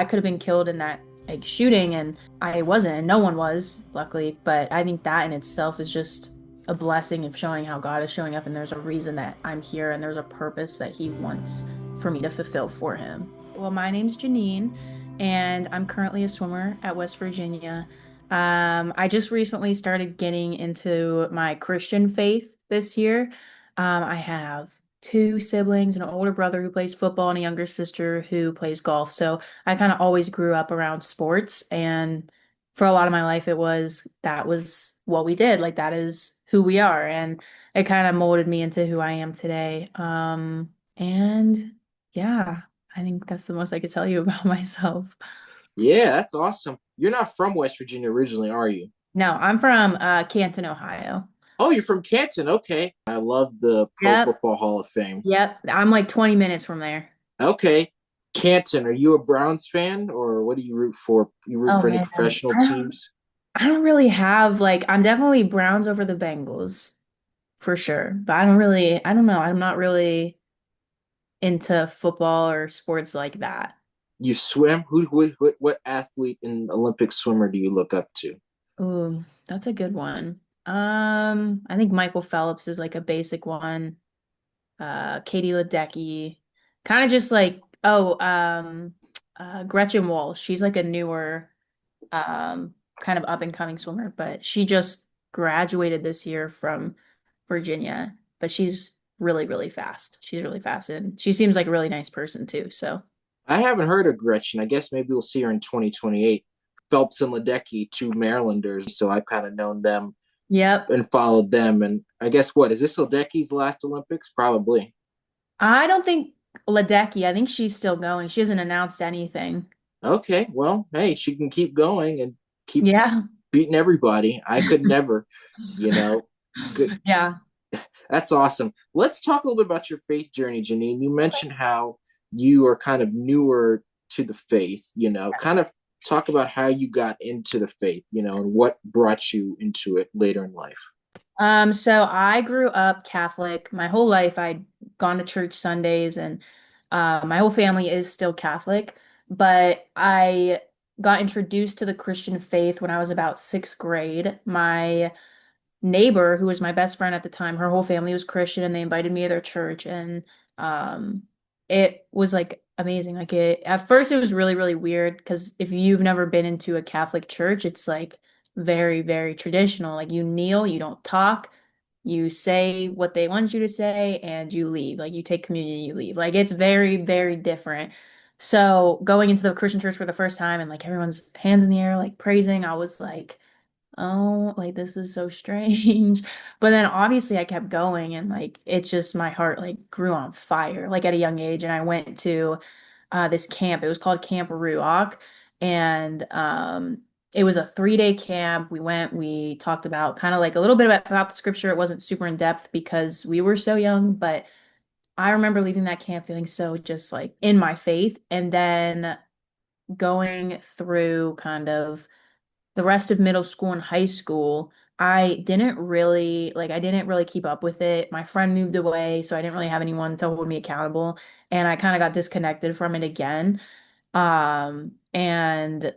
I could have been killed in that like shooting and I wasn't and no one was, luckily, but I think that in itself is just a blessing of showing how God is showing up and there's a reason that I'm here and there's a purpose that he wants for me to fulfill for him. Well, my name's Janine and I'm currently a swimmer at West Virginia. I just recently started getting into my Christian faith this year. I have two siblings, an older brother who plays football and a younger sister who plays golf. So I kind of always grew up around sports, and for a lot of my life, that was what we did. Like that is who we are, and it kind of molded me into who I am today. And yeah, I think that's the most I could tell you about myself. Yeah, that's awesome. You're not from West Virginia originally, are you? No, I'm from Canton, Ohio. Oh, you're from Canton. Okay. I love the Pro Yep, Football Hall of Fame. yep. I'm like 20 minutes from there. Okay. Canton, are you a Browns fan or what do you root for? You root Oh for any man, professional I don't, teams? I don't really have like I'm definitely Browns over the Bengals for sure, but I don't know. I'm not really into football or sports like that. You swim? What athlete and Olympic swimmer do you look up to? Ooh, that's a good one. I think Michael Phelps is like a basic one. Katie Ledecky, kind of just like Gretchen Walsh. She's like a newer, kind of up and coming swimmer, but she just graduated this year from Virginia. But she's really, really fast. She's really fast, and she seems like a really nice person too. So. I haven't heard of Gretchen. I guess maybe we'll see her in 2028. Phelps and Ledecky, two Marylanders, so I've kind of known them Yep. and followed them. And I guess what is this Ledecky's last Olympics? Probably. I don't think Ledecky, I think she's still going. She hasn't announced anything. Okay, well, hey, she can keep going and keep Yeah. beating everybody. I could never, you know. Good. Yeah. That's awesome. Let's talk a little bit about your faith journey, Janine. You mentioned how you are kind of newer to the faith, kind of talk about how you got into the faith, and what brought you into it later in life. So I grew up Catholic my whole life. I'd gone to church Sundays and my whole family is still Catholic, but I got introduced to the Christian faith when I was about sixth grade. My neighbor, who was my best friend at the time, her whole family was Christian and they invited me to their church and um it was like amazing. Like it at first it was really, really weird because if you've never been into a Catholic church, it's like very, very traditional. Like you kneel, you don't talk, you say what they want you to say, and you leave. Like you take communion, you leave. Like it's very, very different. So going into the Christian church for the first time and like everyone's hands in the air, like praising, I was like, oh, like this is so strange. But then obviously I kept going and like it just my heart like grew on fire like at a young age and I went to this camp. It was called Camp Ruach and it was a 3-day camp. We went, we talked about kind of like a little bit about the scripture. It wasn't super in depth because we were so young, but I remember leaving that camp feeling so just like in my faith and then going through kind of the rest of middle school and high school, I didn't really keep up with it. My friend moved away, so I didn't really have anyone to hold me accountable, and I kind of got disconnected from it again. And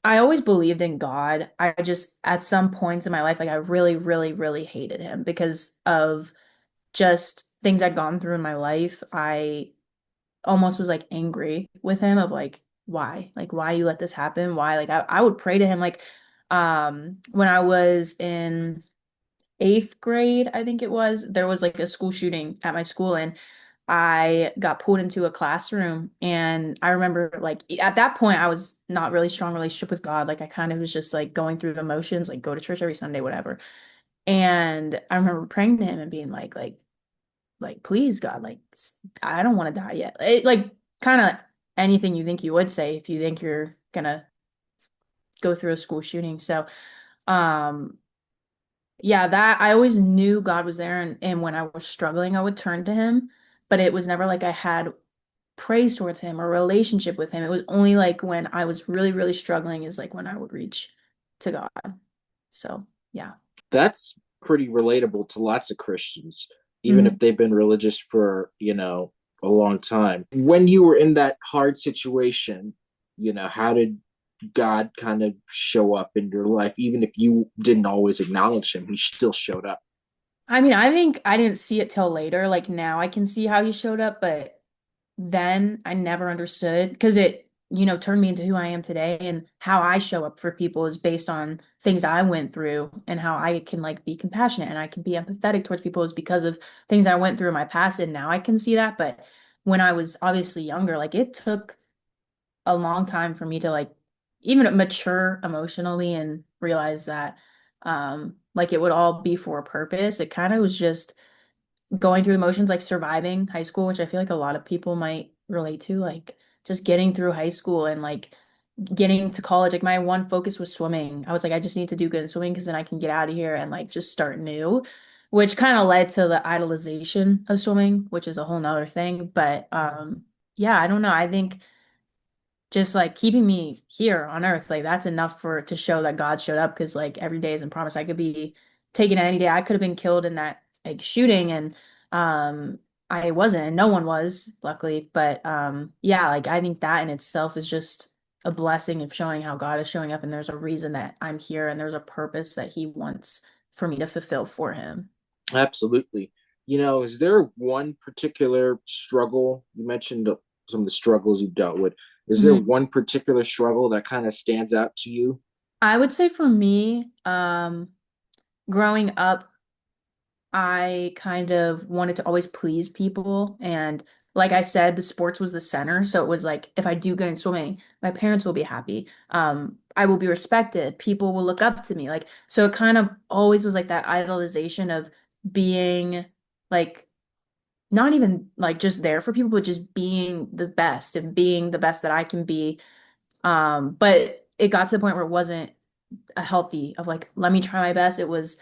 I always believed in God. I just at some points in my life, like I really, really, really hated him because of just things I'd gone through in my life. I almost was like angry with him of like why you let this happen, why like I would pray to him like when I was in eighth grade I think it was there was like a school shooting at my school and I got pulled into a classroom and I remember like at that point I was not really strong relationship with God, like I kind of was just like going through the motions, like go to church every Sunday whatever, and I remember praying to him and being like, please, God, like, I don't want to die yet. Like, kind of anything you think you would say if you think you're gonna go through a school shooting. So, um, yeah, that I always knew God was there, and when I was struggling, I would turn to Him, but it was never like I had praise towards Him or relationship with Him. It was only like when I was really, really struggling is like when I would reach to God. So, yeah. That's pretty relatable to lots of Christians, even if Mhm. they've been religious for, a long time. When you were in that hard situation, how did God kind of show up in your life? Even if you didn't always acknowledge him, he still showed up. I mean, I think I didn't see it till later. Like now I can see how he showed up, but then I never understood because it turned me into who I am today, and how I show up for people is based on things I went through, and how I can like be compassionate and I can be empathetic towards people is because of things I went through in my past, and now I can see that. But when I was obviously younger, like it took a long time for me to like even mature emotionally and realize that like it would all be for a purpose. It kind of was just going through the motions, like surviving high school, which I feel like a lot of people might relate to, like just getting through high school and like getting to college. Like my one focus was swimming. I was like, I just need to do good in swimming because then I can get out of here and like just start new, which kind of led to the idolization of swimming, which is a whole nother thing. But yeah, I don't know. I think just like keeping me here on earth, like that's enough for to show that God showed up because like every day isn't promised. I could be taken any day. I could have been killed in that like shooting and um I wasn't and no one was, luckily. But yeah, like I think that in itself is just a blessing of showing how God is showing up and there's a reason that I'm here and there's a purpose that he wants for me to fulfill for him. Absolutely. Is there one particular struggle? You mentioned some of the struggles you've dealt with. Is there Mhm. one particular struggle that kind of stands out to you? I would say for me, growing up I kind of wanted to always please people. And like I said, the sports was the center. So it was like, if I do good in swimming, my parents will be happy. I will be respected. People will look up to me. Like, so it kind of always was like that idolization of being like, not even like just there for people, but just being the best and being the best that I can be. But it got to the point where it wasn't a healthy of like, let me try my best. It was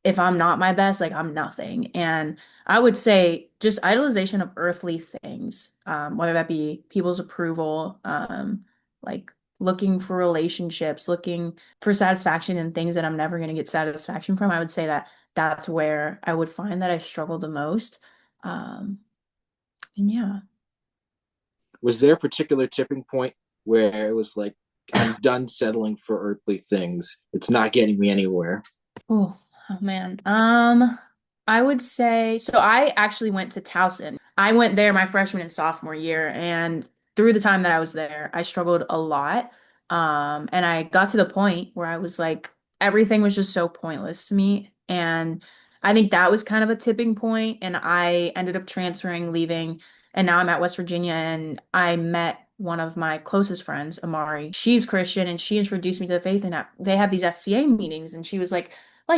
if I'm not my best, like I'm nothing. And I would say just idolization of earthly things, whether that be people's approval, like looking for relationships, looking for satisfaction in things that I'm never going to get satisfaction from. I would say that that's where I would find that I struggle the most. Um, and yeah. Was there a particular tipping point where it was like, I'm done settling for earthly things? It's not getting me anywhere. Oh, oh man. I would say so I actually went to Towson. I went there my freshman and sophomore year, and through the time that I was there, I struggled a lot. And I got to the point where I was like, everything was just so pointless to me. And I think that was kind of a tipping point, and I ended up transferring, leaving, and now I'm at West Virginia, and I met one of my closest friends, Amari. She's Christian, and she introduced me to the faith, and they have these FCA meetings, and she was like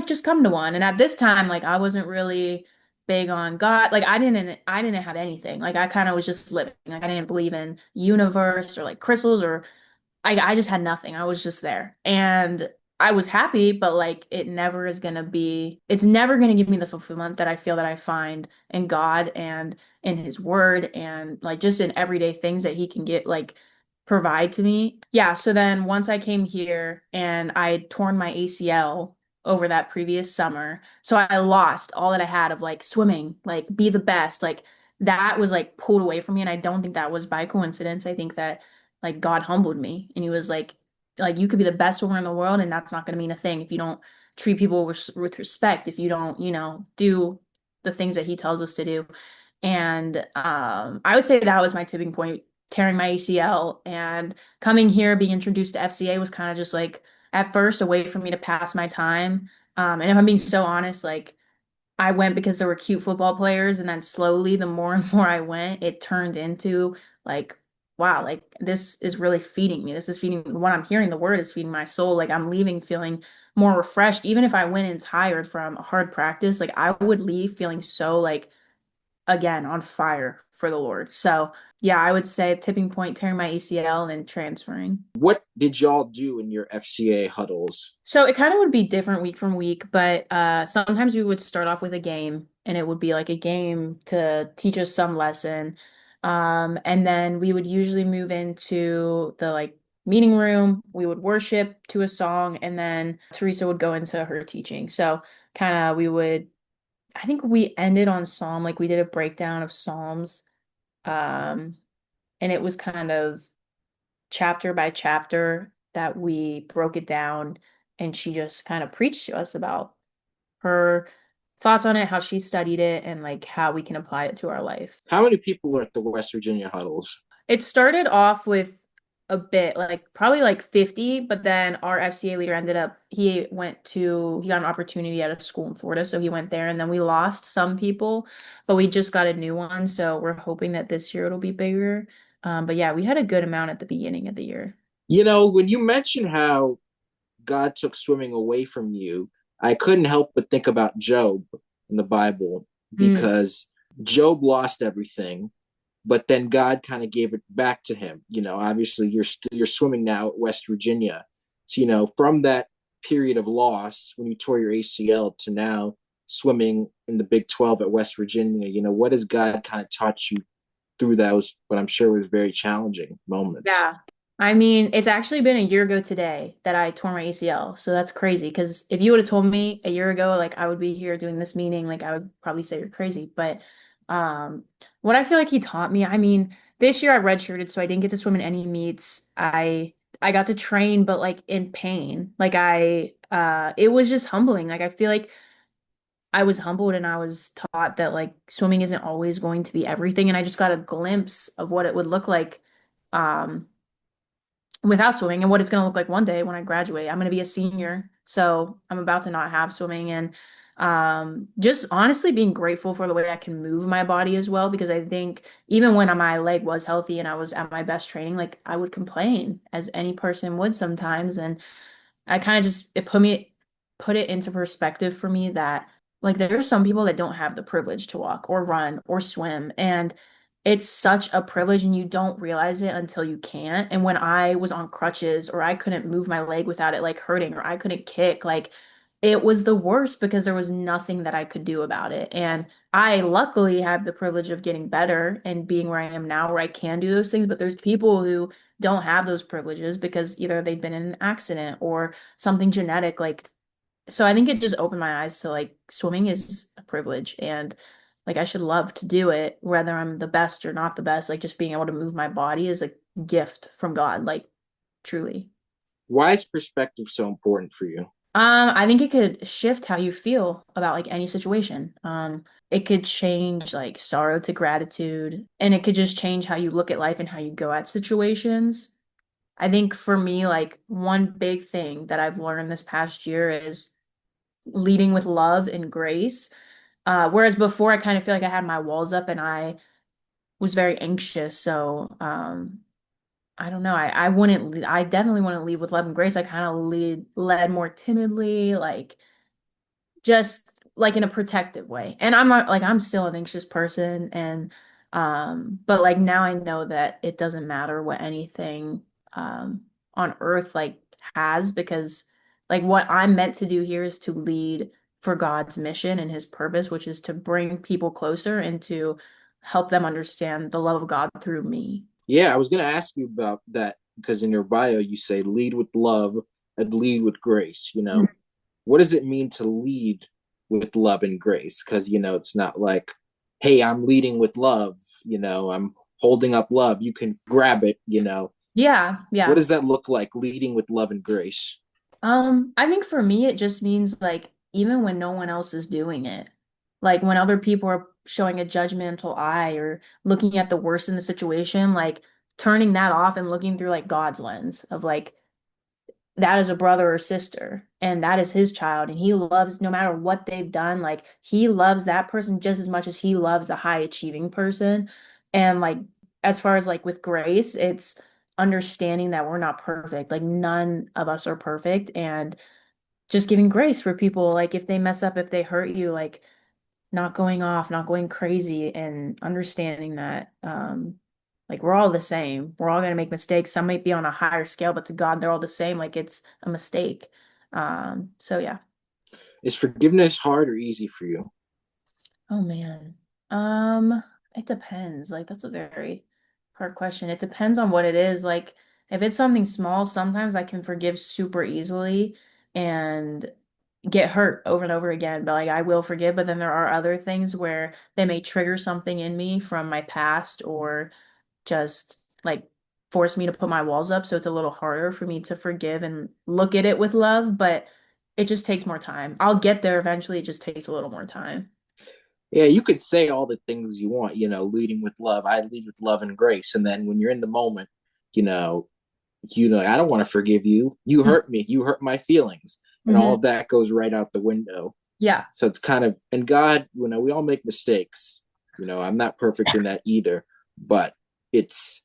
just come to one. And at this time, like I wasn't really big on God. Like I didn't have anything. Like I kind of was just living. Like I didn't believe in universe or like crystals or I just had nothing. I was just there. And I was happy, but like it's never gonna give me the fulfillment that I feel that I find in God and in his word and like just in everyday things that he can get like provide to me. Yeah, so then once I came here and I had torn my ACL over that previous summer, so I lost all that I had of like swimming, like be the best, like that was like pulled away from me. And I don't think that was by coincidence. I think that like God humbled me and he was like you could be the best swimmer in the world and that's not going to mean a thing if you don't treat people with respect, if you don't, do the things that he tells us to do. And I would say that was my tipping point, tearing my ACL and coming here, being introduced to FCA was kind of just like at first a way for me to pass my time. And if I'm being so honest, like I went because there were cute football players, and then slowly, the more and more I went, it turned into like, wow, like this is really feeding me. This is feeding what I'm hearing. The word is feeding my soul. Like I'm leaving feeling more refreshed. Even if I went in tired from a hard practice, like I would leave feeling so like again on fire for the Lord. So yeah, I would say tipping point, tearing my ACL and transferring. What did y'all do in your FCA huddles? So it kind of would be different week from week, but sometimes we would start off with a game and it would be like a game to teach us some lesson. And then we would usually move into the like meeting room. We would worship to a song and then Teresa would go into her teaching. So I think we ended on Psalm, like we did a breakdown of Psalms Um, and it was kind of chapter by chapter that we broke it down, and she just kind of preached to us about her thoughts on it, how she studied it, and like how we can apply it to our life. How many people were at the West Virginia huddles? It started off with a bit, like probably like 50, but then our FCA leader ended up, he got an opportunity at a school in Florida, so he went there, and then we lost some people, but we just got a new one, so we're hoping that this year it'll be bigger. But yeah, we had a good amount at the beginning of the year. You know, when you mentioned how God took swimming away from you, I couldn't help but think about Job in the Bible Mm, because Job lost everything, but then God kind of gave it back to him. You know, obviously you're swimming now at West Virginia, so you know from that period of loss when you tore your ACL to now swimming in the Big 12 at West Virginia. You know, what has God kind of taught you through those? But I'm sure it was very challenging moments. yeah. I mean, it's actually been a year ago today that I tore my ACL. So that's crazy. Because if you would have told me a year ago, like I would be here doing this meeting, like I would probably say you're crazy. But um, what I feel like he taught me, I mean, this year I redshirted, so I didn't get to swim in any meets. I got to train, but like in pain. Like it was just humbling. Like I feel like I was humbled and I was taught that like swimming isn't always going to be everything. And I just got a glimpse of what it would look like. Um, without swimming and what it's going to look like one day when I graduate. I'm going to be a senior, so I'm about to not have swimming and just honestly being grateful for the way I can move my body as well because I think even when my leg was healthy and I was at my best training, like I would complain as any person would sometimes and I kind of just put it into perspective for me that like there are some people that don't have the privilege to walk or run or swim and it's such a privilege and you don't realize it until you can't. And when I was on crutches or I couldn't move my leg without it like hurting or I couldn't kick, like it was the worst because there was nothing that I could do about it. And I luckily have the privilege of getting better and being where I am now where I can do those things, but there's people who don't have those privileges because either they've been in an accident or something genetic like so I think it just opened my eyes to like swimming is a privilege and like I should love to do it whether I'm the best or not the best like just being able to move my body is a gift from God like truly. Why is perspective so important for you? I think it could shift how you feel about like any situation. It could change like sorrow to gratitude and it could just change how you look at life and how you go at situations. I think for me like one big thing that I've learned this past year is leading with love and grace. Whereas before, I kind of feel like I had my walls up and I was very anxious. So I don't know. I wouldn't. I definitely want to lead with love and grace. I kind of led more timidly, like just like in a protective way. And I'm not like I'm still an anxious person and but like now I know that it doesn't matter what anything um on earth like has because like what I'm meant to do here is to lead for God's mission and his purpose, which is to bring people closer and to help them understand the love of God through me. Yeah, I was going to ask you about that because in your bio you say lead with love and lead with grace. You know, what does it mean to lead with love and grace? Because, you know, it's not like, hey, I'm leading with love, you know, I'm holding up love. You can grab it, you know. Yeah, What yeah. does that look like, leading with love and grace? I think for me, it just means like even when no one else is doing it, like when other people are showing a judgmental eye or looking at the worst in the situation, like turning that off and looking through like God's lens of like that is a brother or sister and that is his child and he loves no matter what they've done, like he loves that person just as much as he loves a high achieving person. And like as far as like with grace, it's understanding that we're not perfect. Like none of us are perfect and just giving grace for people like if they mess up if they hurt you like not going off not going crazy and understanding that like we're all the same we're all going to make mistakes some might be on a higher scale but to God they're all the same like it's a mistake so yeah. Is forgiveness hard or easy for you? Oh man. um it depends like that's a very hard question. It depends on what it is like if it's something small sometimes I can forgive super easily and get hurt over and over again, but like I will forgive. But then there are other things where they may trigger something in me from my past or just like force me to put my walls up. So it's a little harder for me to forgive and look at it with love, but it just takes more time. I'll get there eventually. It just takes a little more time. Yeah, you could say all the things you want, leading with love. I lead with love and grace. And then when you're in the moment, you know, I don't want to forgive you. You hurt me. You hurt my feelings. And all Mm-hmm. of that goes right out the window. Yeah. So it's kind of, and God, we all make mistakes. I'm not perfect in that either, but it's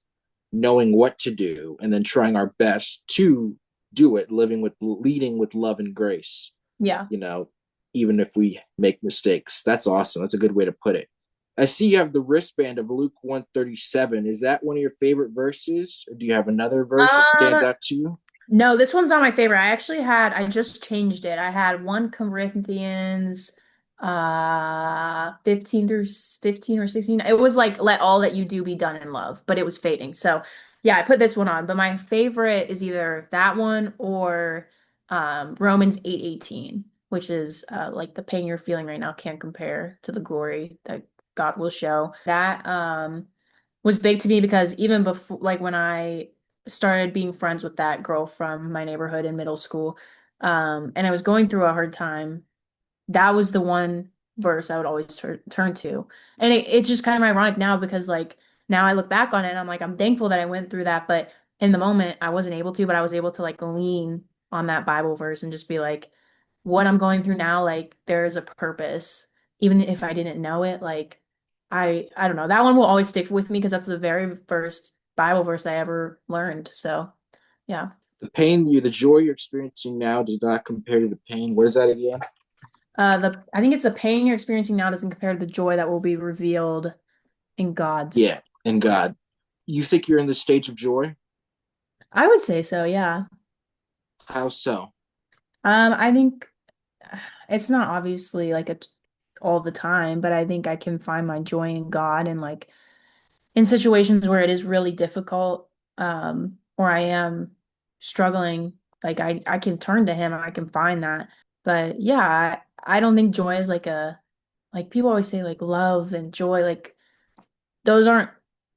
knowing what to do and then trying our best to do it, leading with love and grace, Yeah. you know, even if we make mistakes. That's awesome. That's a good way to put it. I see you have the wristband of Luke 137. Is that one of your favorite verses? Or do you have another verse that stands Um, out to you? No, this one's not my favorite. I just changed it. I had 1 Corinthians 15 through 15 or 16. It was like let all that you do be done in love, but it was fading. So yeah, I put this one on. But my favorite is either that one or Romans 8:18, which is like the pain you're feeling right now can't compare to the glory that God will show. That was big to me because even before like when I started being friends with that girl from my neighborhood in middle school. And I was going through a hard time. That was the one verse I would always turn to. And it's just kind of ironic now because like now I look back on it and I'm like, I'm thankful that I went through that. But in the moment, I wasn't able to, but I was able to like lean on that Bible verse and just be like, what I'm going through now, like there is a purpose. Even if I didn't know it, like I don't know. That one will always stick with me because that's the very first Bible verse I ever learned. So, yeah. The joy you're experiencing now does not compare to the pain. What is that again? The I think it's the pain you're experiencing now doesn't compare to the joy that will be revealed in God's. Yeah, and God. You think you're in the stage of joy? I would say so, yeah. How so? I think it's not obviously like all the time, but I think I can find my joy in God and like in situations where it is really difficult, or I am struggling, like I can turn to him and I can find that. But yeah, I don't think joy is like a like people always say like love and joy, like those aren't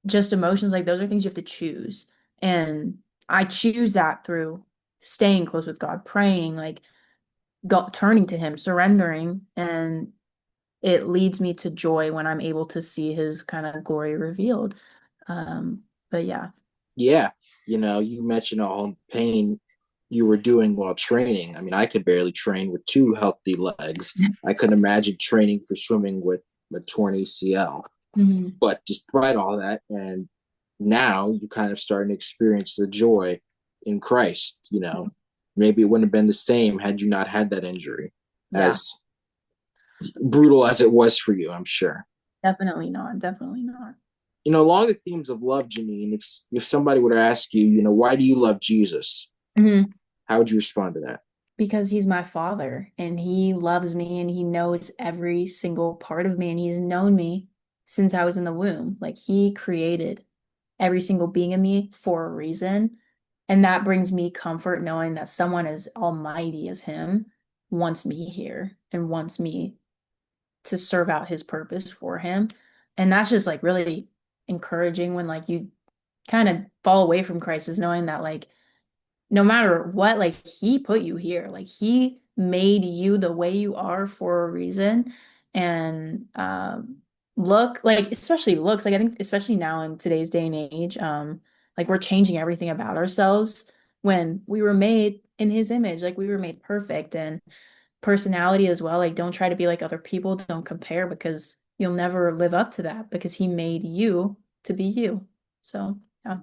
just emotions, like those are things you have to choose. And I choose that through staying close with God, praying, like turning to him, surrendering, and it leads me to joy when I'm able to see his kind of glory revealed. But yeah. Yeah, you mentioned all the pain you were doing while training. I mean, I could barely train with two healthy legs. I couldn't imagine training for swimming with a torn ACL. Mhm. But despite all that, and now you kind of starting to experience the joy in Christ. Maybe it wouldn't have been the same had you not had that injury, Yeah, as brutal as it was for you, I'm sure. definitely not. Definitely not. Along the themes of love, Janine, if somebody would ask you, why do you love Jesus? Mhm. How would you respond to that? Because he's my father and he loves me and he knows every single part of me and he's known me since I was in the womb. Like he created every single being in me for a reason. And that brings me comfort knowing that someone as almighty as him wants me here and wants me to serve out his purpose for him. And that's just like really encouraging when like you kind of fall away from Christ is knowing that like no matter what, like he put you here. Like he made you the way you are for a reason. And look, like especially looks, like I think especially now in today's day and age, like we're changing everything about ourselves when we were made in his image, like we were made perfect and personality as well. Like don't try to be like other people, don't compare because you'll never live up to that because he made you to be you. So, yeah.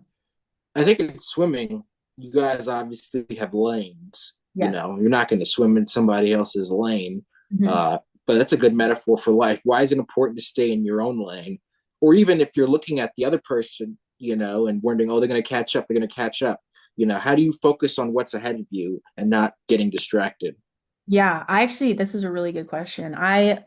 I think in swimming, you guys obviously have lanes. Yes. You're not going to swim in somebody else's lane. Mhm. But that's a good metaphor for life. Why is it important to stay in your own lane? Or even if you're looking at the other person, and wondering, oh, they're going to catch up, they're going to catch up. How do you focus on what's ahead of you and not getting distracted? Yeah, this is a really good question. I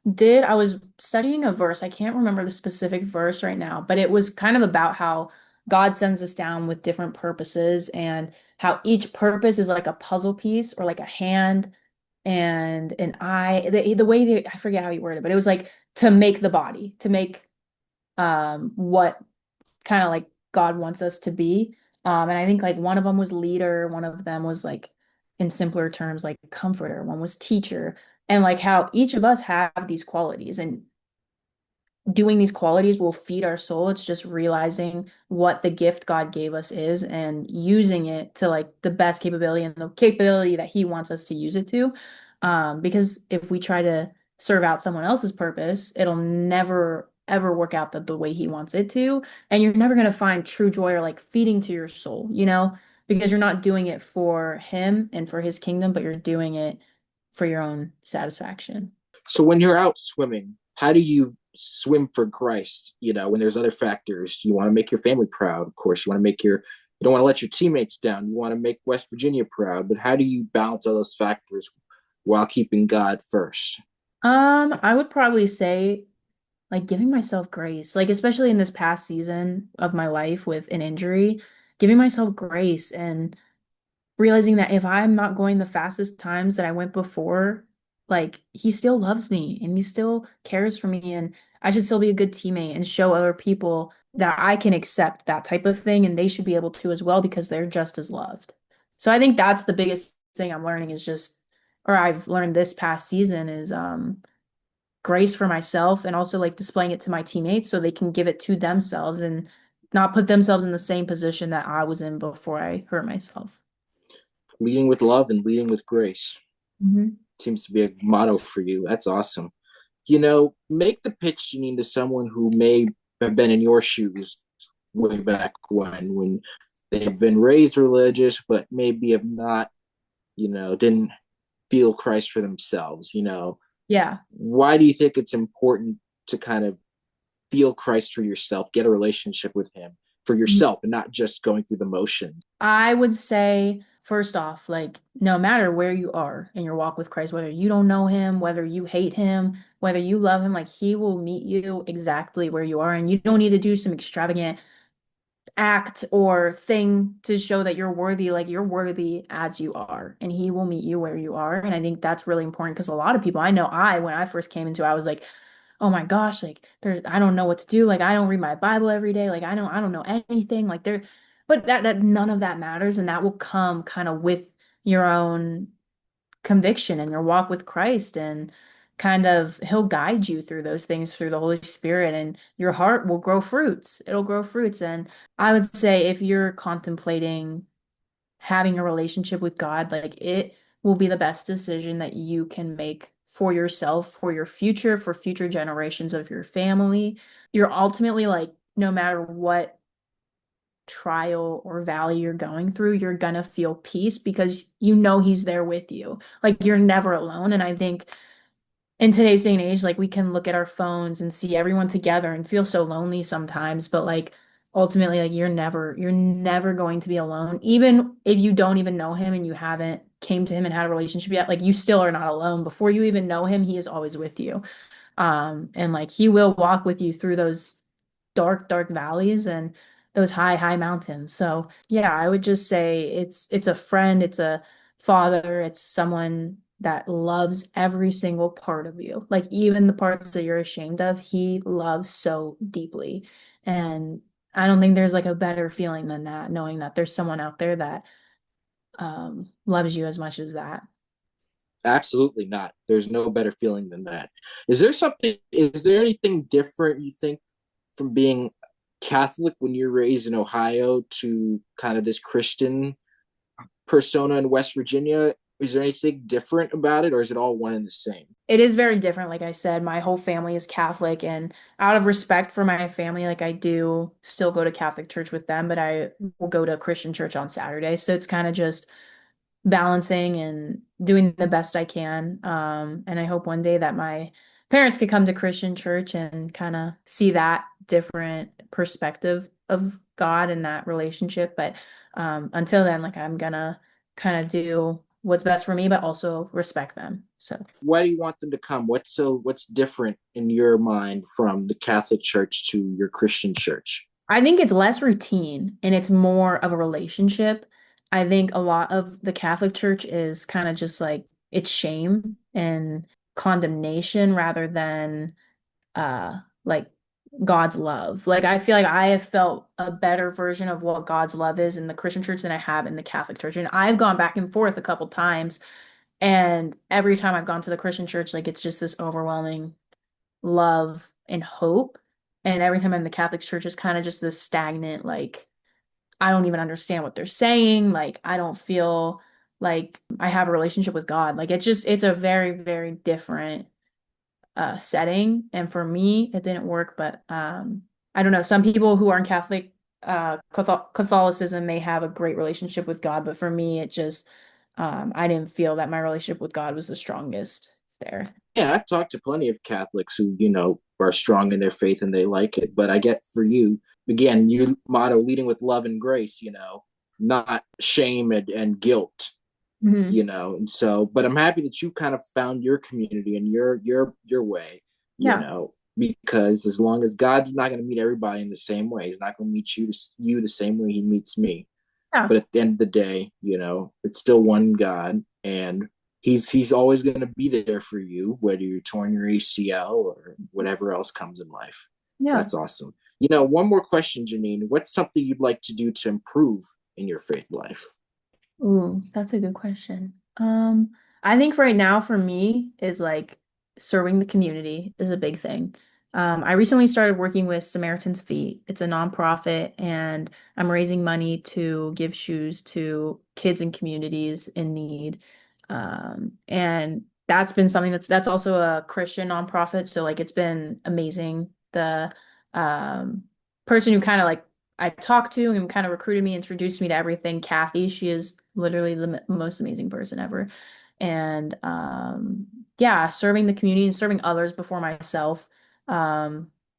was studying a verse. I can't remember the specific verse right now, but it was kind of about how God sends us down with different purposes and how each purpose is like a puzzle piece or like a hand. and an eye. The way they, I forget how he worded it, but it was like to make the body, to make what kind of like God wants us to be. And I think like one of them was leader, one of them was like in simpler terms like comforter, one was teacher, and like how each of us have these qualities, and doing these qualities will feed our soul. It's just realizing what the gift God gave us is and using it to like the best capability and the capability that He wants us to use it to. Because if we try to serve out someone else's purpose, it'll never ever work out the way He wants it to. And you're never going to find true joy or like feeding to your soul, because you're not doing it for Him and for His kingdom, but you're doing it for your own satisfaction. So when you're out swimming, how do you swim for Christ? When there's other factors, you want to make your family proud, of course. You don't want to let your teammates down. You want to make West Virginia proud. But how do you balance all those factors while keeping God first? I would probably say like giving myself grace, like especially in this past season of my life with an injury, giving myself grace and realizing that if I'm not going the fastest times that I went before, like he still loves me and he still cares for me, and I should still be a good teammate and show other people that I can accept that type of thing and they should be able to as well because they're just as loved. So I think that's the biggest thing I'm learning is just, or I've learned this past season is grace for myself and also like displaying it to my teammates so they can give it to themselves and not put themselves in the same position that I was in before I hurt myself. Leading with love and leading with grace Hmm. seems to be a motto for you. That's awesome. Make the pitch, Janine, to someone who may have been in your shoes way back when they've been raised religious, but maybe have not, didn't feel Christ for themselves. Yeah. Why do you think it's important to kind of feel Christ for yourself, get a relationship with Him for yourself, and not just going through the motions? I would say, first off, like, no matter where you are in your walk with Christ, whether you don't know him, whether you hate him, whether you love him, like, he will meet you exactly where you are. And you don't need to do some extravagant act or thing to show that you're worthy. Like, you're worthy as you are, and he will meet you where you are. And I think that's really important because a lot of people I know, when I first came into, I was like, oh my gosh, like I don't know what to do. Like I don't read my Bible every day. Like I don't know anything. Like but that none of that matters. And that will come kind of with your own conviction and your walk with Christ, and kind of he'll guide you through those things through the Holy Spirit, and your heart will grow fruits. It'll grow fruits. And I would say if you're contemplating having a relationship with God, like it will be the best decision that you can make for yourself, for your future, for future generations of your family. You're ultimately like, no matter what trial or valley you're going through, you're gonna feel peace because you know he's there with you. Like you're never alone. And I think in today's day and age, like we can look at our phones and see everyone together and feel so lonely sometimes, but like ultimately, like you're never going to be alone. Even if you don't even know him and you haven't came to him and had a relationship yet, like you still are not alone. Before you even know him, he is always with you. And like he will walk with you through those dark, dark valleys and those high, high mountains. So yeah, I would just say it's a friend, it's a father, it's someone that loves every single part of you. Like even the parts that you're ashamed of, he loves so deeply. And I don't think there's like a better feeling than that, knowing that there's someone out there that loves you as much as that. Absolutely not. There's no better feeling than that. Is there anything different you think from being Catholic when you're raised in Ohio to kind of this Christian persona in West Virginia? Is there anything different about it, or is it all one and the same? It is very different. Like I said, my whole family is Catholic, and out of respect for my family, like I do still go to Catholic church with them, but I will go to Christian church on Saturday. So it's kind of just balancing and doing the best I can. And I hope one day that my parents could come to Christian church and kind of see that different perspective of God and that relationship. But until then, like I'm gonna kind of do what's best for me, but also respect them. So Why do you want them to come? What's different in your mind from the Catholic Church to your Christian church? I think it's less routine and it's more of a relationship. I think a lot of the Catholic Church is kind of just like it's shame and condemnation rather than like God's love. Like I feel like I have felt a better version of what God's love is in the Christian church than I have in the Catholic church. And I've gone back and forth a couple times, and every time I've gone to the Christian church, like it's just this overwhelming love and hope. And every time I'm in the Catholic church, it's kind of just this stagnant, like I don't even understand what they're saying. Like I don't feel like I have a relationship with God. Like it's a very, very different setting. And for me, it didn't work. But I don't know. Some people who aren't Catholic, Catholicism may have a great relationship with God, but for me, it just I didn't feel that my relationship with God was the strongest there. Yeah, I've talked to plenty of Catholics who, are strong in their faith and they like it. But I get for you, again, your motto leading with love and grace, not shame and guilt, Hmm. and so, but I'm happy that you kind of found your community and your way, Yeah. because as long as God's not going to meet everybody in the same way, he's not going to meet you the same way he meets me. Yeah. But at the end of the day, it's still one God, and he's always going to be there for you, whether you're torn your ACL or whatever else comes in life. Yeah. That's awesome. One more question, Janine. What's something you'd like to do to improve in your faith life? Ooh, that's a good question. I think right now for me is like serving the community is a big thing. I recently started working with Samaritan's Feet. It's a nonprofit, and I'm raising money to give shoes to kids in communities in need. And that's been something that's also a Christian nonprofit, so like it's been amazing. The um, person who kind of like I talked to and kind of recruited me, introduced me to everything. Kathy, she is literally the most amazing person ever. And yeah, serving the community and serving others before myself,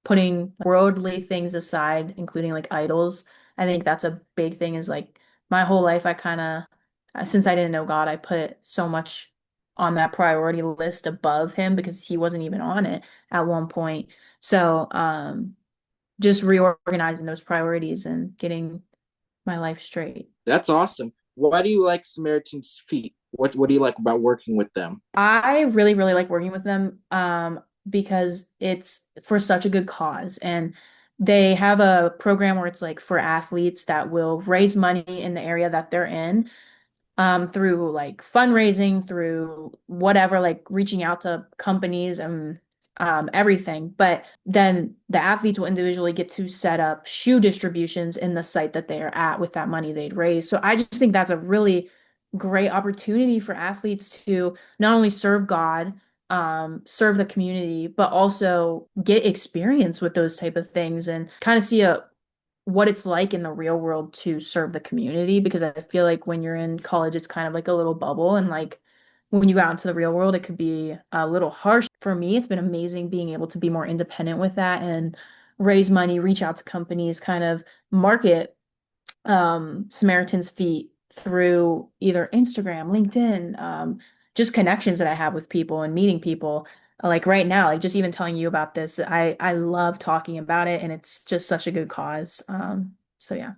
putting worldly things aside, including like idols. I think that's a big thing is like my whole life, I kind of, since I didn't know God, I put so much on that priority list above him because he wasn't even on it at one point. So, just reorganizing those priorities and getting my life straight. That's awesome. Why do you like Samaritan's Feet? What do you like about working with them? I really, really like working with them because it's for such a good cause. And they have a program where it's like for athletes that will raise money in the area that they're in through like fundraising, through whatever, like reaching out to companies and everything. But then the athletes will individually get to set up shoe distributions in the site that they are at with that money they'd raise. So I just think that's a really great opportunity for athletes to not only serve God, serve the community, but also get experience with those type of things and kind of see a what it's like in the real world to serve the community because I feel like when you're in college, it's kind of like a little bubble. And like when you go out into the real world, it could be a little harsh. For me, it's been amazing being able to be more independent with that and raise money, reach out to companies, kind of market Samaritan's Feet through either Instagram, LinkedIn, just connections that I have with people and meeting people. Like right now, like just even telling you about this, I love talking about it and it's just such a good cause. So yeah.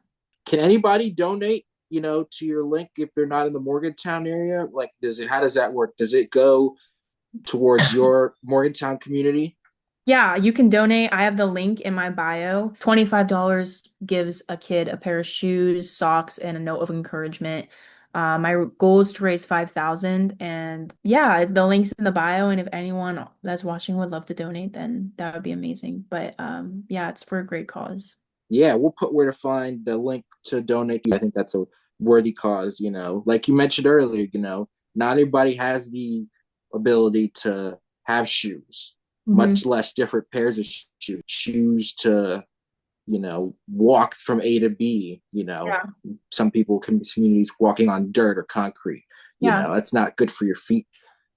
Can anybody donate, to your link if they're not in the Morgantown area? Like, how does that work? Does it go towards your Morgantown community? Yeah, you can donate. I have the link in my bio. $25 gives a kid a pair of shoes, socks, and a note of encouragement. My goal is to raise 5,000. And yeah, the link's in the bio. And if anyone that's watching would love to donate, then that would be amazing. But yeah, it's for a great cause. Yeah, we'll put where to find the link to donate. I think that's a worthy cause, like you mentioned earlier, not everybody has the ability to have shoes, Hmm. much less different pairs of shoes to, walk from A to B, Yeah. some people communities walking on dirt or concrete, Yeah. that's not good for your feet.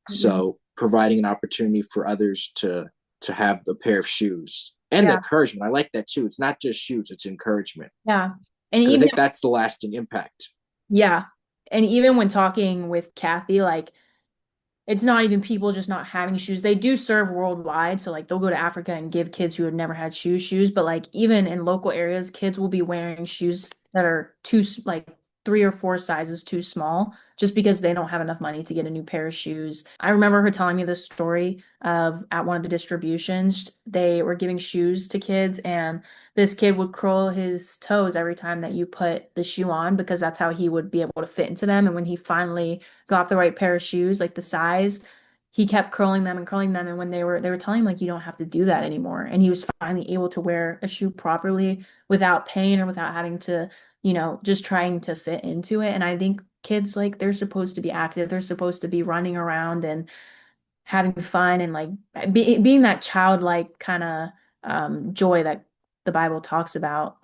Mm-mm. So providing an opportunity for others to have a pair of shoes and Yeah. encouragement. I like that too. It's not just shoes, it's encouragement. Yeah. And Because I even, think that's the lasting impact. yeah. And even when talking with Kathy, like, it's not even people just not having shoes. They do serve worldwide. So like they'll go to Africa and give kids who have never had shoes. But like even in local areas, kids will be wearing shoes that are too like 3 or 4 sizes too small just because they don't have enough money to get a new pair of shoes. I remember her telling me this story of at one of the distributions, they were giving shoes to kids, and this kid would curl his toes every time that you put the shoe on because that's how he would be able to fit into them. And when he finally got the right pair of shoes, like the size, he kept curling them and curling them. And when they were telling him like you don't have to do that anymore. And he was finally able to wear a shoe properly without pain or without having to, just trying to fit into it. And I think kids, like, they're supposed to be active. They're supposed to be running around and having fun and like being that childlike kind of joy that the Bible talks about,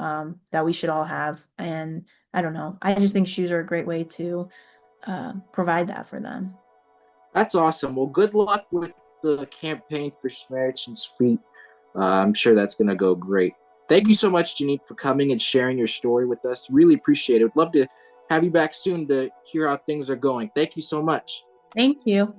that we should all have. And I don't know. I just think shoes are a great way to provide that for them. That's awesome. Well, good luck with the campaign for Samaritan's Feet. I'm sure that's going to go great. Thank you so much, Janine, for coming and sharing your story with us. Really appreciate it. Would love to have you back soon to hear how things are going. Thank you so much. Thank you.